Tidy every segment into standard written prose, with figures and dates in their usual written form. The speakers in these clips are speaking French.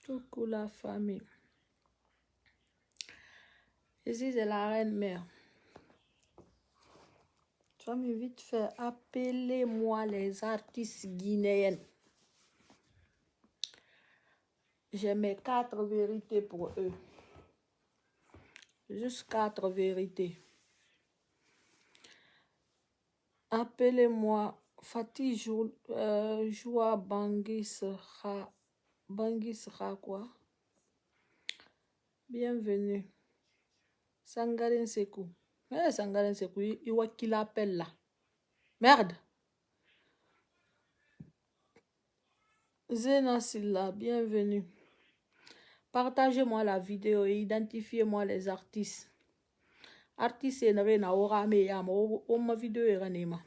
Coucou la famille. Ici, c'est la reine mère. Tu vas me vite faire appelez-moi les artistes guinéennes. J'ai mes 4 vérités pour eux. Juste 4 vérités. Appelez-moi Fatih Joua Bangisra quoi. Bienvenue. Sangarin Sekou. Sangarin Sekou, il voit qui l'appelle là. Merde. Zena Silla, bienvenue. Partagez-moi la vidéo et identifiez-moi les artistes. Artiste na ora me yama o ma vidéo era nema.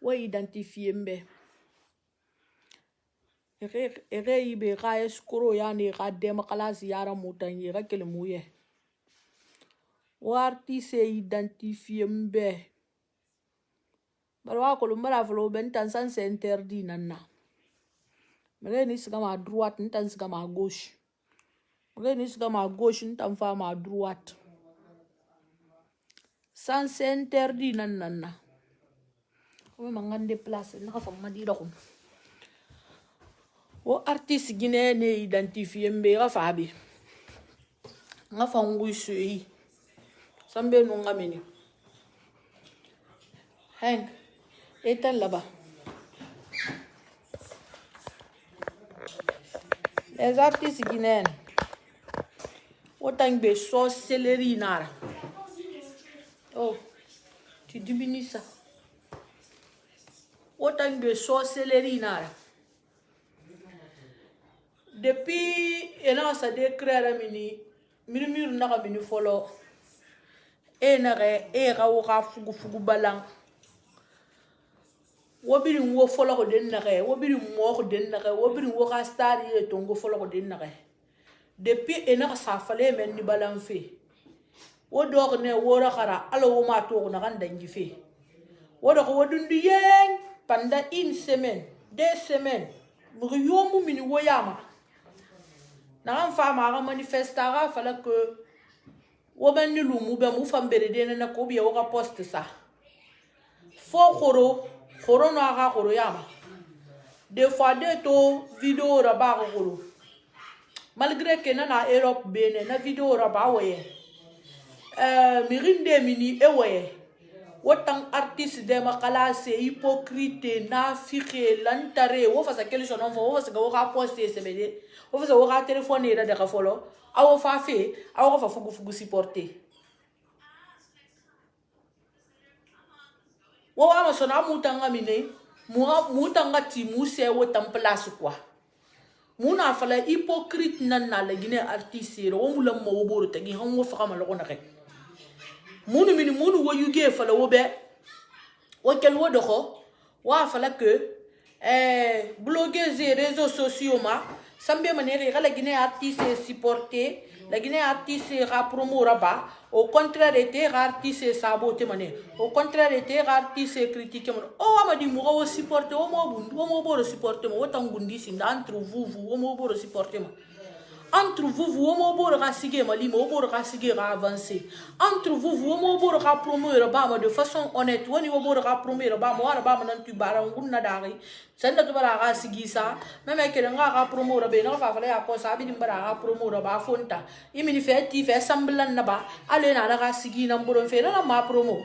Wa identifier mbe. Ere ibe ga escro ya ne ga dem kala yara mutanye ga kele muye. Wa artiste identifier mbe. Barwa ko lumara vlo ben tansan c'est interdit nanna. Mre ni siga ma droite ni tan siga ma gauche. Mre ni siga ma gauche ni tan fa ma droite. Sans c'est interdit nanna. Comme mangan déplacer na fa ma di dokum. O artiste guinéen identifié mbe ga fabi. Nga fa ngui sui. Sambe no ngameni. Hank, éteins là-bas. Les artistes guinéens. Autant que sorcellerie nara. Oh, tu diminues ça. Autant que sorcellerie nara. Depuis ena sa de créer mini naka mini follow. E ga o fugu balang. Wobiri wo follow ko den nare, wobiri mo ko den nare, wobiri wo ga star ye tongo follow ko den nare. Depuis ena sa fale men ni balang fe. Wo dog ne wo ra khara alo wo ma to na kan dangi fe. Wo do ko dundu yen pendant une semaine, 2 semaines. Mu yomu mini wo yama. Na fa ma manifestara fala que wo ben ni lumu be mu fambere de na ko bi wo ga poste ça. Fo khoro no aga khoro yama. Des fois de to vidéo ra ba khoro. Malgré que na Europe bene na vidéo ra ba woye. Mirinde mini e woye. Wotan artiste de makala c'est hypocrite na fixe lantare wo fa sa quelle chose on wo fa ga poster CBD wo fa sa wo ga téléphone ira de ka follow awo fa fe awo fa fugu supporter wo ama sona mutanga mine mutanga ti muse wo tam place quoi muna fa la hypocrite nan na la guiné artiste wo mulam mo boro tagi han wo fa ma lo na rek munu wo yuge fa la wo be wo kel wo doxo wa fa la que blogueurs et réseaux sociaux ma sambe manere la Guinée artiste supporter la Guinée artiste ra promo raba au contraire était artiste saboter mané au contraire était artiste critiquer mon oh ma di mo wo supporter wo mo bo supporter mo wotangundi sinda entre vous wo mo bo supporter mo entre vous vous mo bo ra sige mali mo bo ra sige ra avancer entre vous vous mo bo ra promouvoir ba de façon honnête woni wo bo ra promouvoir ba mo wara ba nan tu bara ngunna dari sanda to bara ra sige sa même que nga ra promouvoir be na fa fa ya ko sa bi bara ra promouvoir ba fonta imini fait ti fait semblant na ba ale na ra sige na mboro fe na ma promo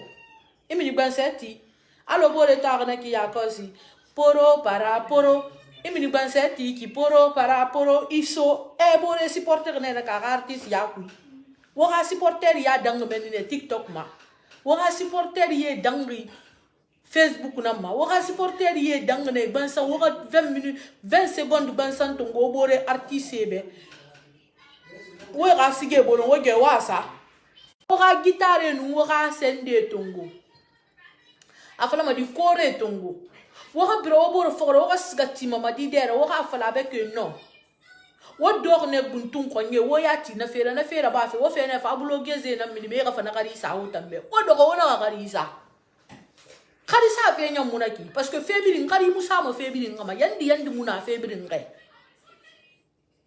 imini ban seti alo bo le ta na ki ya ko si poro para poro imini banseti ki poro para poro iso bo le supporter ne ka artiste ya ku wo ga supporter ya dang men ne TikTok ma wo ga supporter ye dangri Facebook na ma wo ga supporter ye dang ne bansan wo ga 20 minutes 20 secondes bansan to go bore artiste be wo ga sige bono wo ge wasa wo ga guitare nu wo ga sende tongo afala ma di kore tongo waka biro wo boro fogoro waka sigati mama di dere waka fala avec non wo dor ne buntun konye wo yati na fera ba fe wo fe na fa blogueze na mini me ga fa na kari sa o tambe wo dogo wona ga kari sa fe nyam munaki parce que fe birin kari musa ma fe birin ngama yandi muna fe birin ngai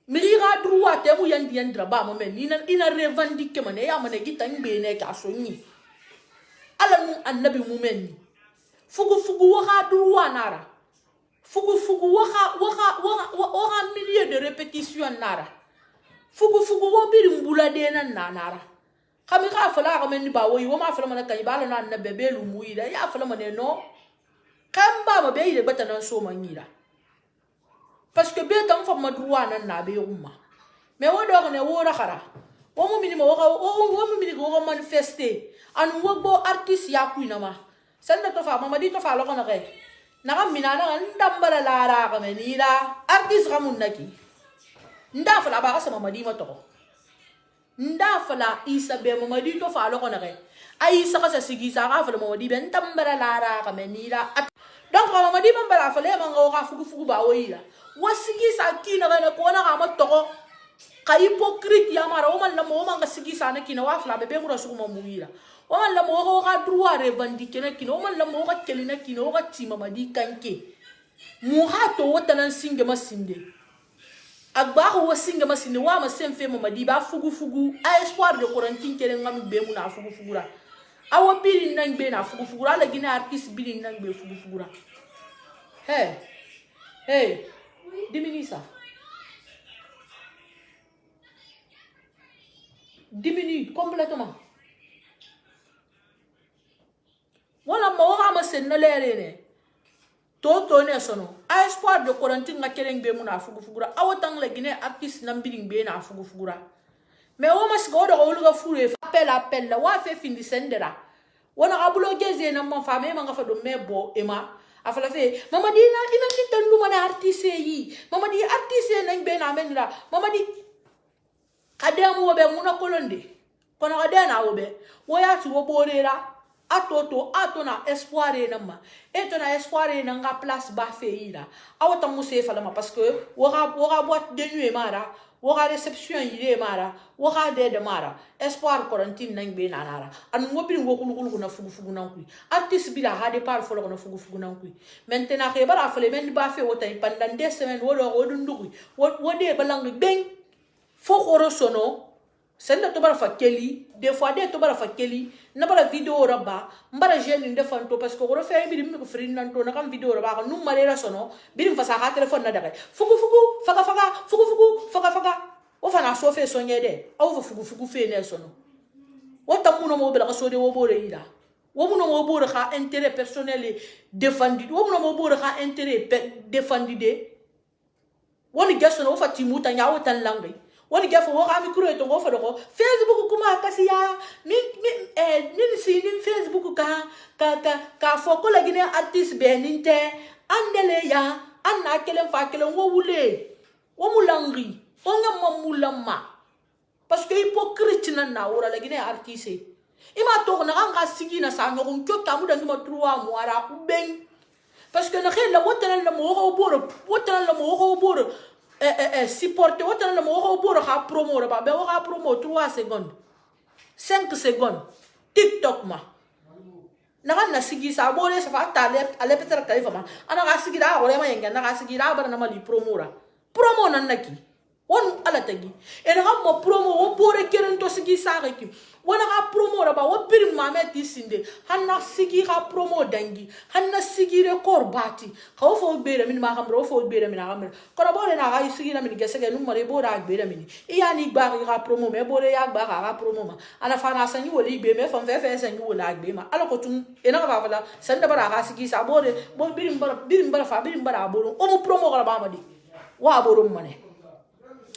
Miriga droit te mu yandi yandra ba mo men ina revendique man ya man gita ngbe ka so ni ala mu annabi mu men fugu waka droit nara fugu waka milliers de répétitions nara fugu wo biri mbula de na nara kami ka fala ka men ba wo ma fala man kan ba la na annabi belu mu ida ya fala man no kamba ma be ile batana so manira parce que be tam fa madruwa nan na be umma mais wo do ne wo rakhara wo mo minima wo mo miniko wo manifester an wo bo artiste ya kuina ma sanda to fa mama di to fa lo kana ke na kam minana ndambala la ra ka menira artiste kamun naki nda fa la ba ka sama madi ma to nda fa la isa be mama di to fa lo kana ke ai sa ka sa sigi sa ka fa mama di ben tambala la ra ka menira donc mama di man bala fa le man go ka fugu ba wo ila wasigi sa kina ga ko na ga ma to ka hypocrite ya mara o man la mo man ga sigi sa na kina wa fla be ngura su mo muira o man la mo go ga droit revendiquer na kina o man la mo ga kelina kina o ga tima madi kanke mu ha to wota nan singe masinde agba ko singe masinde wa ma sem fe madi ba fugu a espoir de corentin kere ngam be mu na fugu ra awo biri nan be na fugu ra la gina artiste biri nan be fugu ra hey diminue ça. Diminue complètement. Voilà, moi, je suis allé Toto ne sono. A espoir de Corentin na keleng be muna fugura. Awatang la Guinée artiste nambiring be na fugura. Mais on m'a go de oluga fure appel la wa fe fin di sendera. Wana abulo geze na mon femme ma ngafa do mebo ema. Afala fe mama di na ni tandu mana artiste yi. Mama di artiste na be na menra. Mama di kademu be muna kolonde. Kono kadena obe. Wo ya tu wo borera. Ato na espoir na ma eto na espoir na nga place ba feira awata muse fala ma parce que wora boîte de nuit mara wora réception yire mara wora de mara espoir quarantine nang be nanara an ngobiri ngokulu na fugu nan kui artiste bila ha de par folo na fugu nan kui maintenant ke bara fele men ba fe wota pendant 2 semaines wodo ndugui wode balang beng fo khoro sono senda to bara fakeli des fois de to bara fakeli na bara video raba mbara jeune nde fanto parce que ko fe bi mi ko frin nan to na kam video raba ko num marera sono birim fasa ha telephone na daga fugu faga o fana so fe sonye de o fugu fe ne sono o tamuno mo bela ko so de wo bore ida wo muno mo bore ka intérêt personnel défendu wo muno mo bore ka intérêt défendu de woni gesso o fati muta nyawo tan langay wani gafo wo ami kuro to go fado ko Facebook kuma kasiya min si ni Facebook ka fo ko la gine artiste be ninte andele ya anna kelen fa kelen wo wule wo mulangi o ngam mulama parce que hypocrite na wora la gine artiste ima to na nga sigi na sa ngom to tamu da ngima 3 mois ra ben parce que na khela wotana la mo ho boro supporter autant le mo pour ha promo ba be ha promo 3 secondes 5 secondes TikTok ma na sigi sa bore sa fa tale ale petra tale ma ana ga sigi da ore ma yenga na ga sigi da bara na mali promo nan naki won ala tagi en ha mo promo wo bore keren to sigi sa reki wona ha promo ba wo bir ma meti sinde hanna sigi ha promo dangi hanna sigi record bati ha fo bere min ma hamro fo bere min hamro ko bore na ga sigi na min gesege num mare bora bere min yani gba ha promo me bore ya gba ha promo ma ana fa na sanyi woli be me fam fe sanyi wola gbe ma ala ko tun ena ga fala sanda bara ga sigi sa bore bo birim bara boro o mo promo ga ba ma di wa boro mane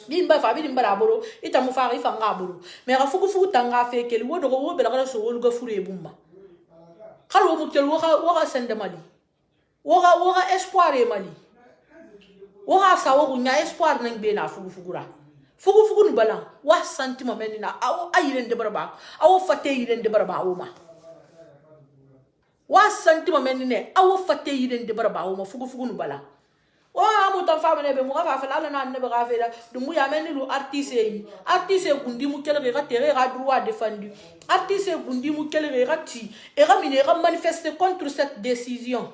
bimba boro ita mu fa ifa ngaboro mais ga fugu tanga fe keli wodo go bela ga so wolu ga fure bumba khalo mu kel wo ga sende mali wo ga espoir e mali wo ga sa wo nya espoir nang be na fugu ni bala wa sentiment menina aw ayire de barba aw fate yire de barba o ma wa sentiment menine aw fate yire de barba o ma fugu ni bala wa mu tan famene be mu ga fa la na ne be ga fe da du mu ya meni lu artiste gundi mu kele ga tere ga droit défendu artiste gundi mu kele ga ti e ga mine ga manifester contre cette décision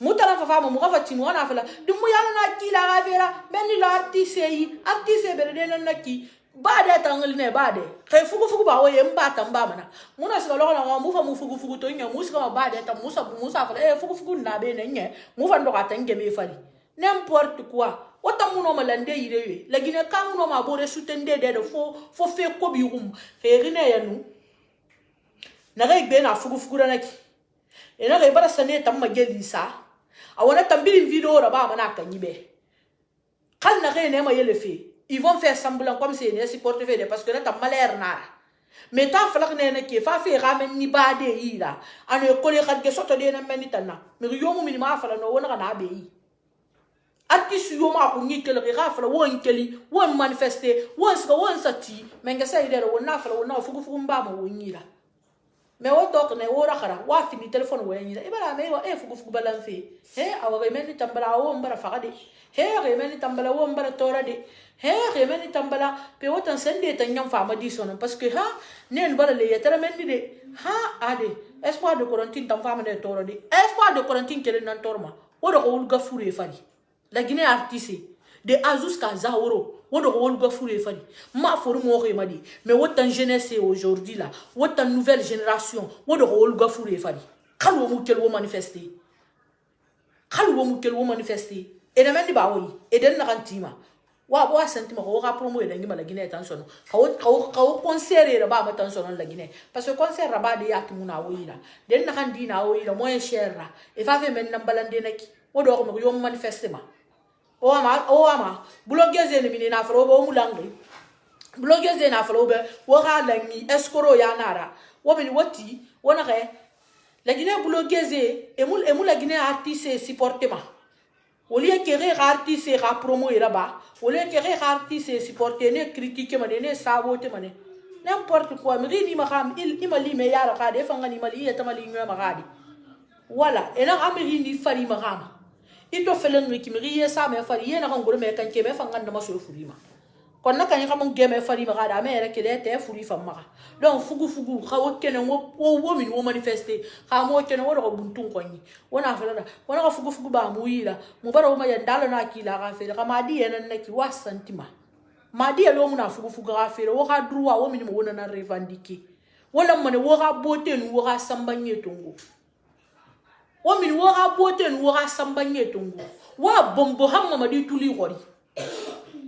mu tan fa fa mo fa ti mo na fa la du mu yalla na ki la ga vera men ni la artiste bere de na ki ba de tangal ne ba de kay fugu ba wo yem ba tamba mana muna sika lo na mu fa mu fugu to nya mu sika ba de ta musa fa fugu na be ne nye mu fa ndo ka tange me fari n'importe quoi wata muno malande yire la gine kan no ma bore sutende de fo fe ko bi rum fe rine ya nu na ga be na fugu na ki e na ga bara sane tam mageli sa a wana tambiri video ra ba mana kan yibe kal na ga ne ma yele fe ils vont faire semblant comme si ne supporte fait parce que là ta malheur na mais ta falak ne ki fa fe ramen ni ba de ira ane ko le khat ke soto de na menitana mais yo mu minima fala no wona na be yi artiste yo ma ko ni kele ga fala won keli won manifester won ska won sati menga sai de won na fala won na fugu mba ma won yira mais wo tok ne wo rakara wa fini téléphone wo yira e bala me wa e fugu balan fe he awa ga meni tambala wo mbara fagade he ga meni tambala wo mbara tora de he ga meni tambala pe wotan sende tan nyam fama di sono parce que ha nen bala le yetara mendi de ha ade espoir de quarantine tam fama de tora de espoir de quarantine kele nan torma wo do ko wul gafure fari la Guinée artiste de Azus ka Zahoro wo do ko wul gafure fari ma foru mo ko madi mais wotan jeunesse aujourd'hui là wotan nouvelle génération wo do ko wul gafure fari khalwo mu kel wo manifester e na mendi ba woyi e den na kantima wa sentima ko ka promo e dangi mala Guinée attention ka concert ba ma attention la Guinée parce que concert ba de yat muna woyi la den na kan dina woyi la moyen cher la e fa fe men na balande na ki wo do ko mo yo manifester ma o ama blogueuse ne minina fro bo mulangi blogueuse na fro be wo ga langi escoro ya nara wo bi woti wona re la Guinée blogueuse e mul la Guinée artiste supportement au lieu que artiste ra promo ira ba au lieu que artiste supporter ne critiquer ma ne saboter ma ne n'importe quoi mais ni ma xam il imali me yara ka de fanga ni mali ya tamali ngwa ma gadi voilà et na amiri ni fari ma xam ito felen mi kimiri sa me fari yena kan gure me kan ke me fanga ndama so furima kon na kan xam ngeme fari ma gada me rek de te furi fam ma donc fugu ka wokene wo min wo manifester ka mo kene wo do buntun konni wona fela wona ka fugu ba mu yila mu bara wo ma yandala na kila ka fela ka madi yena na ki wa santima madi lo mu na fugu ka fela wo ka droit wo min mo wona na revendiquer wala mane wo ka bote nu wo ka sambanye tongo wo min wo ka bote nu wo ka sambanye tongo wa bombo hamma madi tuli gori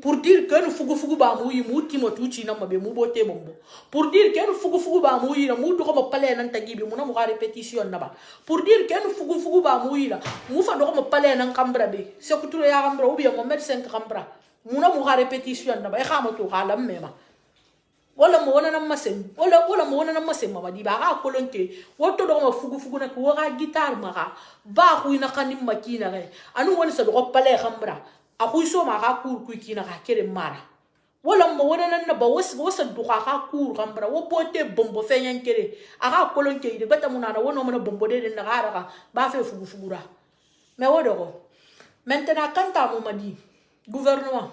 pour dire que nous fugu ba mu yi mu timo tuchi na mabe mu bote bombo pour dire que nous fugu ba mu yi na mu do ko pale nan tagibi mu na mu ga répétition na ba pour dire que nous fugu ba mu yi la mu fa do ko pale nan kambra be se ko turo ya kambra ou bien mo médecin kambra mu na mu ga répétition na ba e khama to kala mema wala mo wona na masem wala mo wona na masem ma di ba ga kolonke woto do mo fugu na ko ga guitar ma ga ba ku ina kanim makina re anu wona sa do ko pale kambra aku so ma ka kur ku kina ka kere mara wala mo wona nan ba wasa duka ka kur kambra wo pote bombo fe nyan kere aka kolon ke de bata munana wono mo bombo de na gara ba fe fugura me wodo ko maintenant kanta mo madi gouvernement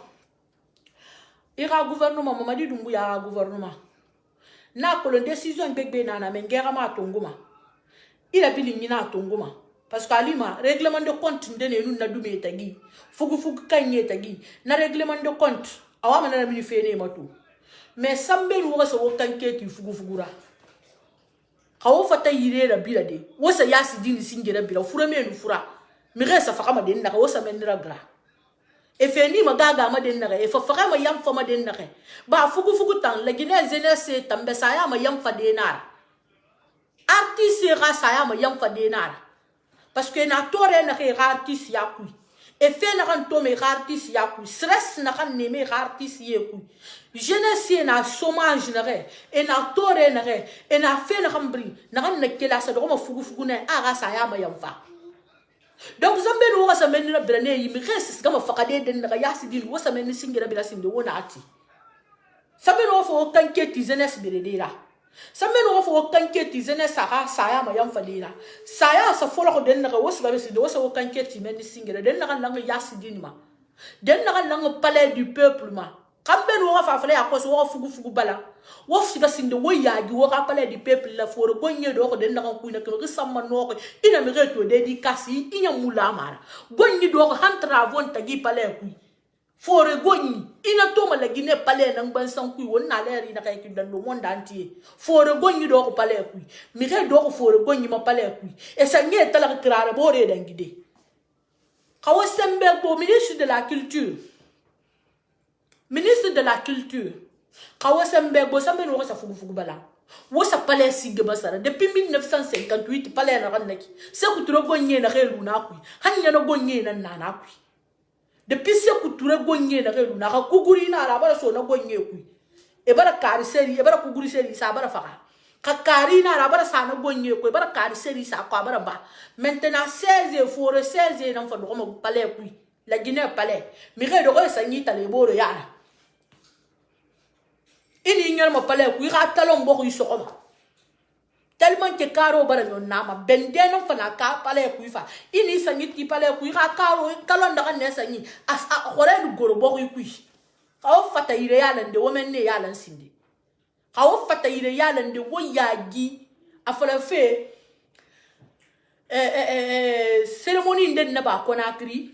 ira gouvernement mo madi dumbu ya gouvernement na kolon décision begbe na men gera ma tonguma ila bili nyina tonguma parce que alima règlement de compte ndene nu na dume tagi fugu kanye tagi na règlement de compte awama na mini fene matu mais sambe nu wasa wokanketi fugura kawo fata yire la bila de wasa yasi dini singera bila fura menu fura mi resa fakama den na wasa menira gra e feni magaga ma den na e fa fakama yam fa ma den na ba fugu tan la Guinée jeunesse tambe saya ma yam fa denar artiste ra saya ma yam fa denar parce que na tore na artiste ya kui e fe na kan to me artiste ya kui stress na kan ne me artiste ye kui jeunesse na chômage na re e na tore na re e na fe na kan bri na kan na kela sa do ma fugu na aga sa ya ma yam fa donc zambe no wasa men na brane yi mi res ga ma fakade den na ya sidil wasa men singira bila sinde wona ati sabe no fo kan ke ti jeunesse beredera sambe no fo kanke ti zene saka saya ma yam falira saya sa fola ko den na wasu ga besi do wasu kanke ti men singira den na kan yasi dinma den na kan palais du peuple ma kamben wo fa fale akos wo fugu bala wo figa sinde wo yaagi wo rapale di peuple la foro gonye do ko den na ko ina ko samma no ko ina mi reto de di kasi inya mula mara gonye do ko hantra von tagi pale ku foro gonye ina to mala gine pale nan ban san ku wonna le ri na kay ki dan do monde entier foro gonye do ko pale ku mi re do ko foro gonye ma pale ku e sa nge tala krara bo re dan gide kawo sembe bo ministre de la culture ministre de la culture kawo sembe bo sambe no sa fugu bala wo sa palais sige basara depuis 1958 palais na ranaki se ku turo gonye na khelu na ku hanya na gonye na nana ku depuis se ku turo gonye na khelu na ka kuguri na ara bara so na gonye ku e bara kari seri e bara kuguri seri sa bara faka ka kari na ara bara sa na gonye ku e bara kari seri sa ko bara ba maintenant 16 fore 16 na fa do mo palais ku la Guinée palais mi re do ko sa nyita le boro yara ini nyal mo pale ku ga talon bo ku sokoma tellement que caro bara non nama bendeno fana ka pale ku fa ini sanyi ti pale ku ga caro talon da ne sanyi as a khore du goro bo ku ka o fata ire yala nde wo men ne yala sinde ka o fata ire yala nde wo yagi afala fe cérémonie nde na ba Conakry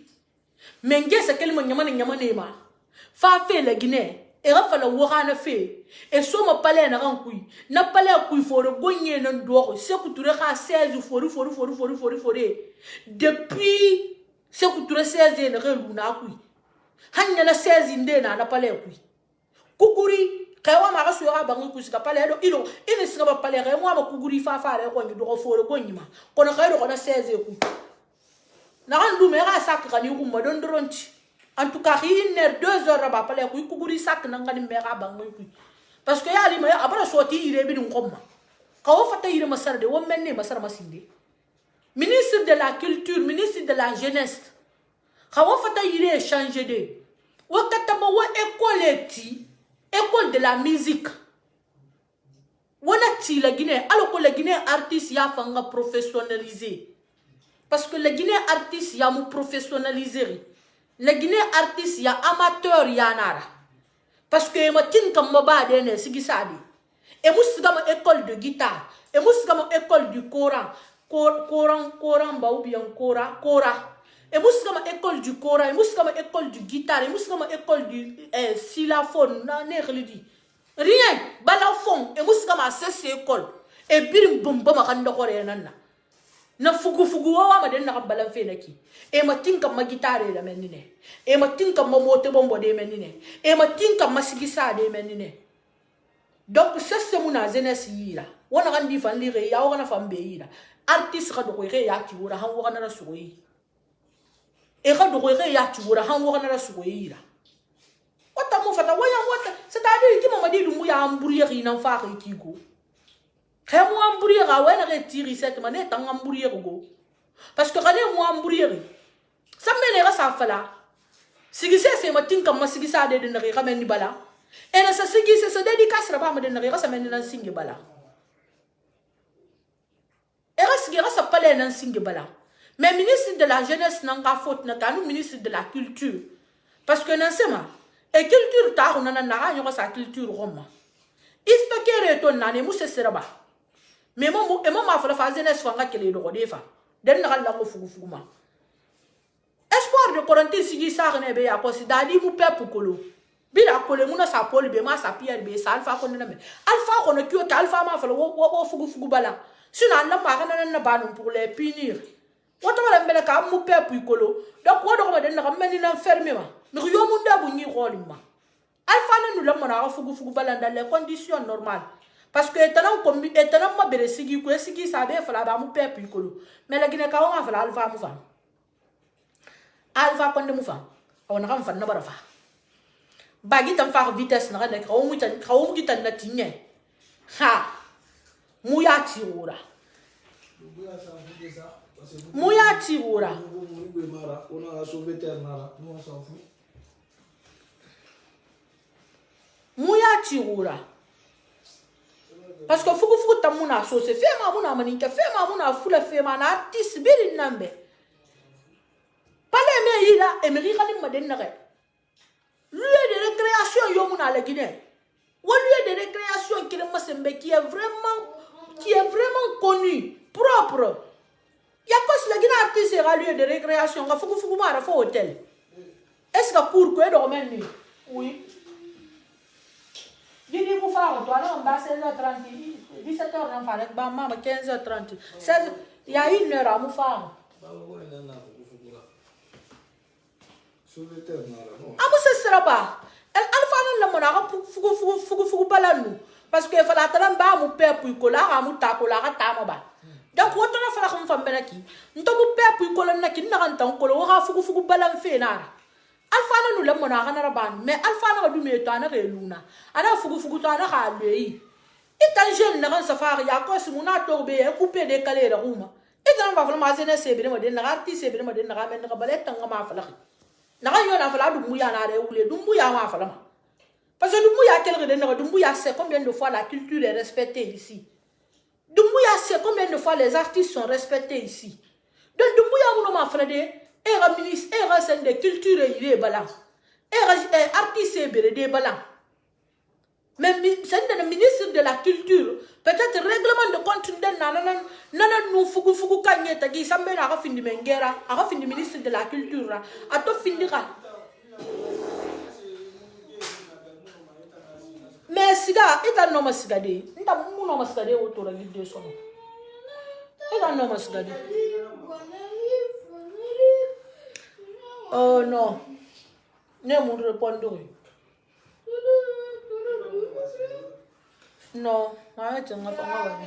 menge sa kelmo nyama ne ma fa fe la Guinée e rafala wogana fe e soma pale na rankui na pale kui foro gonye na ndoro se kuture ka 16 fori depuis se kuture 16 na relu na kui hanya na 16 nde na pale kui kukuri kawa ma rasu ya bangu kusika pale do ilo ini sika ba pale re mo ma kukuri fa re ko ngi do foro gonye ma kono kaydo kono 16 ku na randu me ra sakka ni ku modon doronti. En tout cas, il y a 2 heures à parler. Il y a sac n'a pas de mer à bango. Parce que y a les meilleurs après sortir il est bien comme moi. Quand on fait il masar de on mène masar masinde. Ministre de la culture, ministre de la jeunesse. Quand on fait il est changé de. Ou kataba ou école de la musique. On a ti la Guinée. Alors que la Guinée artiste y a fanga professionnalisé. Parce que la Guinée artiste y a mu professionnalisé. Le Guinée artiste ya amateur ya nara parce que ma tin kam mo ba de ne sigi sadi e musigama école de guitare e musigama école du Coran ba ou bien Cora e musigama école du Coran e musigama école du guitare e musigama école du xylophone na ne relidi rien balafon e musigama ces école e birim bomba ma kan do xore nanna na fugu wa ma den na balan fe naki e ma tinka ma gitare da menine e ma tinka ma mote bombo de menine e ma tinka ma sigisa de menine donc c'est muna jeunesse yira wona kan di fan lire ya wona fam be yira artiste ka do ko re ya ti wora han wona na suyi e ka do ko re ya ti wora han wona na suyi yira wata mo fata wata c'est-à-dire ki mama di dum ya amburier ina fa ka ki go Kemo amburier ga wena re tiri cette mané tang amburier go parce que kale mo amburier sa mene ga sa fala sigise se matin kam masigisa de na ga men ni bala e na sa sigise se dédicace ra ba ma de na ga sa men na singi bala e ga sigi ga sa pale na singi bala mais ministre de la jeunesse n'anga faute na kanu ministre de la culture parce que nan sema e culture ta na na ga sa culture roma isto kere to na ne musse seraba mais mo ma fa jeunesse fa nga kele do defa den na la ko fugu ma espoir de Corentin sigi sa ne be ya ko si dadi mu pepu kolo bila ko le muna sa poli be ma sa pierre be sa alfa ko na me alfa ko no kyo ta alfa ma fa wo fugu bala sina la ma kana na ba no pour les punir woto wala mbele ka mu pepu kolo donc wo do ko den na meni na fermer ma mi yo mu ndabu ni xoli ma alfa na nu la mo na fugu bala dans les conditions normales. Parce que étant ma bere sigi ko sigi sa be fala ba mu pepu kolo mais la Guinée ka wa fala alfa mu fa alfa konde mu fa on ram fa na bara fa bagi tam fa vitesse na ne ko mu gitan na tinye ha mu ya tiura parce que fugu tamuna so se fema muna maninka fema muna fula fema na artiste biri nambe pale me ila emery khalim maden na lieu de récréation yo mon à la Guinée. Au lieu de récréation qui est vraiment connu, propre. Il y a quoi si la Guinée artiste est un lieu de récréation? Il faut un hôtel. Est-ce que pour quoi dormir? Oui. Je dis pour faire, toi là, on va 16h30, 17h, on va 15h30. 16, il y a 1 heure à me faire. Amu se sera ba alfa nan la mona fugu balanu parce que fala talan ba mu pepu ko la amu ta ko la ta ma ba donc woto na fala xam fam benaki nto mu pepu ko la nak na kan tan ko wa fugu balan fe na alfa nanu la mona kana ban mais alfa na du me to na reluna ana fugu to na ha leyi itan jeune na kan safari ya ko simuna to be e couper de caler da ruma itan ba fala ma zene se be mo de na artiste se be mo de na men na balet tan ma fala naga yona fala dumbuya na re oule dumbuya ma fala ma parce que dumbuya quelque de naga dumbuya c'est combien de fois la culture est respectée ici. Dumbuya c'est combien de fois les artistes sont respectés ici. Donc dumbuya mo ma fala de era ministre era sen de culture il bala era artiste bere de bala même c'est le ministre de la culture peut-être règlement de compte nana nous fugu kanye tagi sambe na ga findi mengera aga findi ministre de la culture a to findira mais siga eta no masiga de nta mu no masiga de otora gide sono eta no masiga de oh non ne mu répondre non arrête on va pas.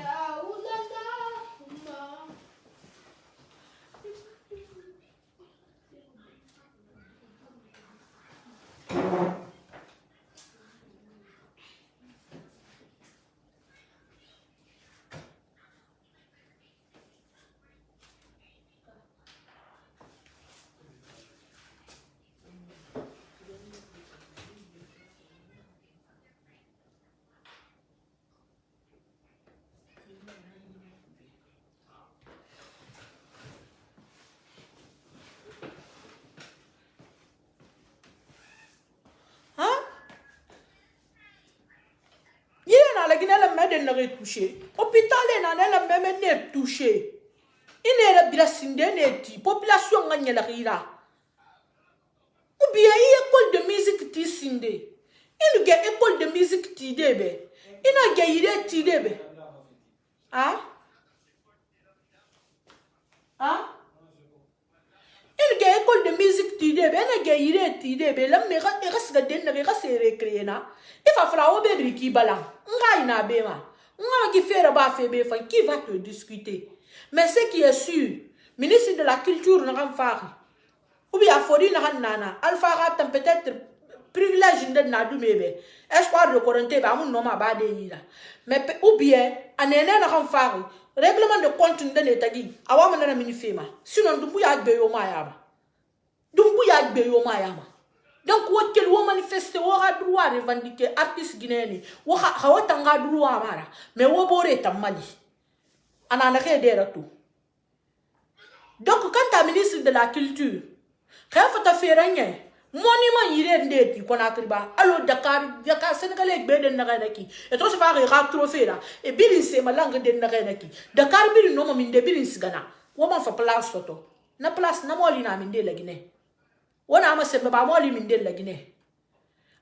La Guinée la mère n'a pas touché. Hôpital n'a même pas touché. Il n'est pas bien sindé, population gagne la rira. Ou bien il école de musique ti sindé. Il y a école de musique ti débé. Il n'a gagné ti débé. Ah? Ah? Il y a école de musique ti débé. Il n'a gagné ti débé. Là mais il reste gardé n'a pas se recréer na. Il va falloir obéir qui balan. Qui va te discuter? Mais ce qui est sûr, ministre de la culture n'a pas fait. Ou bien Fori n'a pas Alpha peut-être privilège de Nadou Mebe. Espoir de Corenté, bah, mon nom a badé. Mais ou bien, un élément n'a pas fait. Règlement de compte de l'État dit, awa mana minifema. Sinon, Dumbuya Beyo Mayama. Dumbuya Beyo Mayama. Donc, what que l'on manifeste, on a droit de revendiquer artistes guinéens. On a droit à Mara. Mais on a droit à Mali. On a rien de tout. Donc, quand tu es ministre de la Culture, quand tu fais rien, monument il est ndeti qu'on a triba. Alors, Dakar, Sénégalais, Beden Naranaki. Et toi, ça va retrouver là. Et Billy, c'est ma langue de Naranaki. Dakar, Billy, non, mais de Billy, c'est Ghana. On va faire place photo. Na place, na moi, l'ina minde la Guinée. On a amassé ma moi limité la Guinée.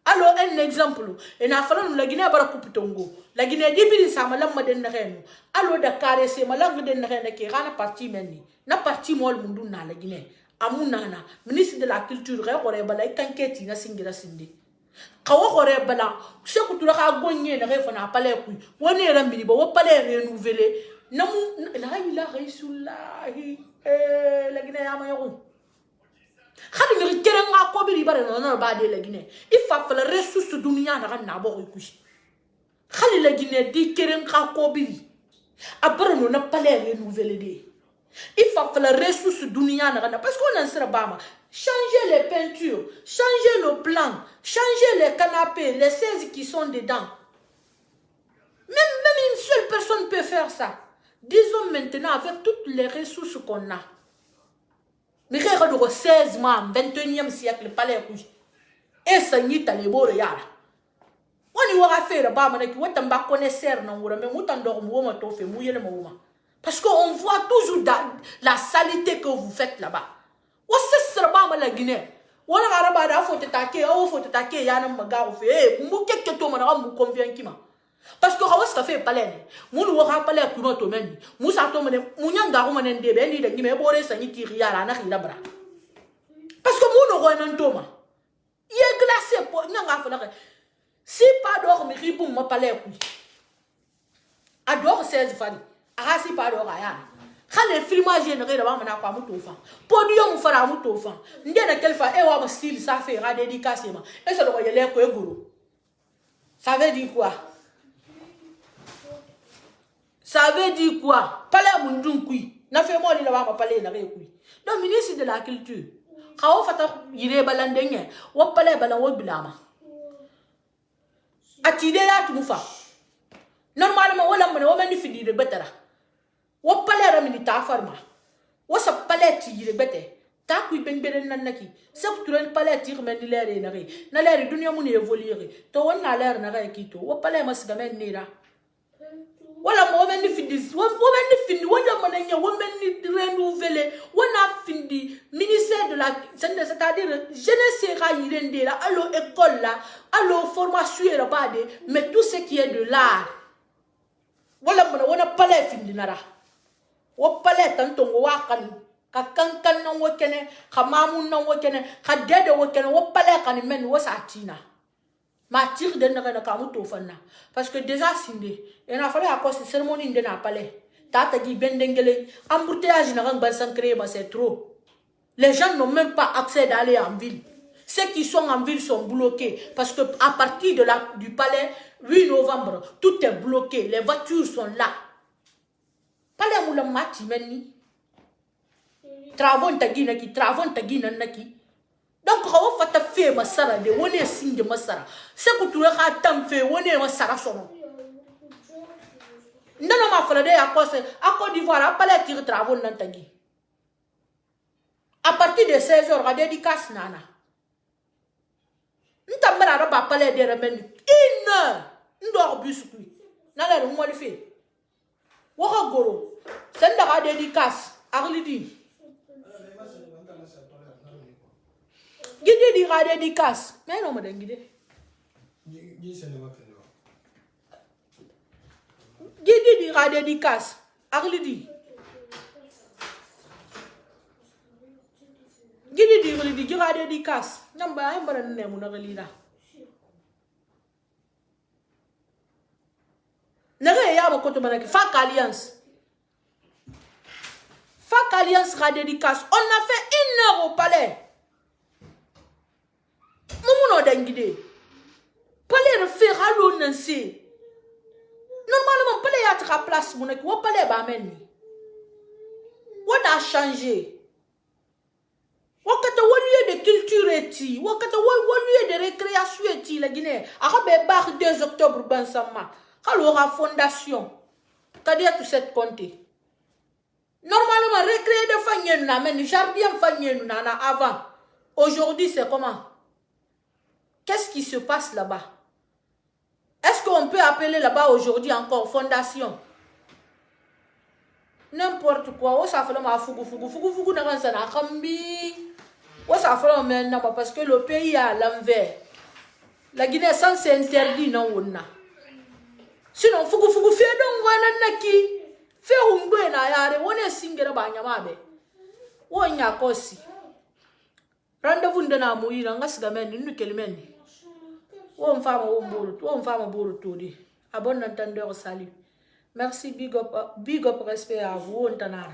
Alors un exemple, et n'a fallu la Guinée bara kupitongo. La Guinée débile sa malam maden reno. Alors Dakar c'est malang den reno qui rana parti meni. Na parti mol mundu na la Guinée. Amunana, ministre de la culture aurait balay kanketi na singira sindi. Kawa aurait bala, ce que tu l'as gagné na refana palais kui. One era mini bo palais renouvelé. Namu la ilaha illallah. La Guinée amayo. Khadi ngir keren nga ko biri bare non ba de la Guinée il fa la ressource dunia na na bo ko khali la Guinée di keren nga ko biri abare no na palais renouvelé de il fa la ressource dunia na parce qu'on en sera bama changer les peintures changer le plan changer les canapés les 16 qui sont dedans même une seule personne peut faire ça disons maintenant avec toutes les ressources qu'on a. Mais regarde 16 mois, 21e siècle, palais rouge. Et ça n'y t'a les beaux yara. Wani wara faire ba mana ki wata mba connaisseur na ngura mais mutan do mo ma to fe mu yele ma. Parce qu'on voit toujours la saleté que vous faites là-bas. Wasa sera ba la Guinée. Wala garaba da faut te taquer yana magaro fe mu keke to mana mu convient kima. Parce que hawas ka fe palene. Mu no ha pale ku no to men. Mu sa to mene mu nyanga ko mene ndebe ni de ngime bore sa ni tiri yara na khila bra. Parce que mu no ko nan to ma. Il est glacé pour nyanga fa la. Si pas d'or, mais ribou m'a pas l'air. Adore 16 fani. Ah, si pas d'or, aïe. Quand les films générés là-bas, on a pas mon enfant. Podium fera mon enfant. N'y'a quelle fois, et on va style, ça fait ra dédicace. Et ça doit y aller pour gourou. Ça veut dire quoi? Ça veut dire quoi? Palais mon dunkoui. N'a fait moi, il va pas parler, n'a rien koui. Donc, ministre de la culture. Quand on fait il est balandé, on palais balan, bilama. Atide ya tumufa normalement wala mona wama ni fidi de betara wo palera milita farma wo sa paleti yire bete ta ku ben beren nan naki sa ku turen paleti men ni lere na re na lere dunia mun évoluer to wonna lere na re kito wo pale mas gamen nira wala mo men ni fidi wala mona nya wo men ni renouveler wona findi ministère de la c'est-à-dire jeunesse sera yirende là allo école là allo formation là pas de mais tout ce qui est de l'art wala mona wona palais findi nara wo palais tanto wa kan ka kankan non wo kene ka mamun non wo kene ka dede wo kene wo palais kan men wo satina ma tire de na ka muto fanna parce que déjà sindé et na fallait à cause de cérémonie de na palais tata gi bendengele embouteillage na kan bansan créer c'est trop. Les gens n'ont même pas accès d'aller en ville. Ceux qui sont en ville sont bloqués parce que à partir de du palais 8 novembre tout est bloqué, les voitures sont là. Palais moula mati menni travaux tagina naki. Donc, on va faire masara de on est signe de masara. C'est que tu as tant fait, on est masara son. Non, ma frère, à Côte d'Ivoire, à pas les travaux n'entagi. À partir de 16h, on a dédicace nana. Nous t'avons pas parlé de remèdes. Une heure, nous devons biscuit. Nana, nous m'avons fait. Waka goro, c'est une dédicace. Arlidi. Gidi di rade di kas. Mais non, madame Gidi. Gidi di rade di kas. Arlidi. Gidi di rade di kas. Namba ay mbara ne mu na galina. Naga ya ba ko to manaki Fac Alliance. Fac Alliance rade di kas. On a fait 1 heure au palais. Moumouno d'angide. Palais de faire à l'eau nansi. Normalement, palais y a ta place, mon équipe. Ou palais bameni. Ou a changé. Ou kata ou lieu de culture eti. Ou kata ou lieu de récréation eti la Guinée. Arabe bar 2 octobre bansama. Alors à fondation. Qu'est-ce que cette compte? Normalement, récréer de fanyen na men jardin fanyen na avant. Aujourd'hui, c'est comment? Qu'est-ce qui se passe là-bas? Est-ce qu'on peut appeler là-bas aujourd'hui encore fondation? N'importe quoi. On s'appelle ma fougou n'a rien à cambi. On s'appelle maintenant parce que le pays est à l'envers. La Guinée sans c'est interdit non on a. Sinon fougou fait donc on naki. Fait un peu na yare on est singera banyamabe. On y a kosi. Rendez-vous de na mourir en gasgamen nous kelmeni. On femme bourre tout dit. À bon entendeur, salut. Merci, big up, respect à vous, on t'en a.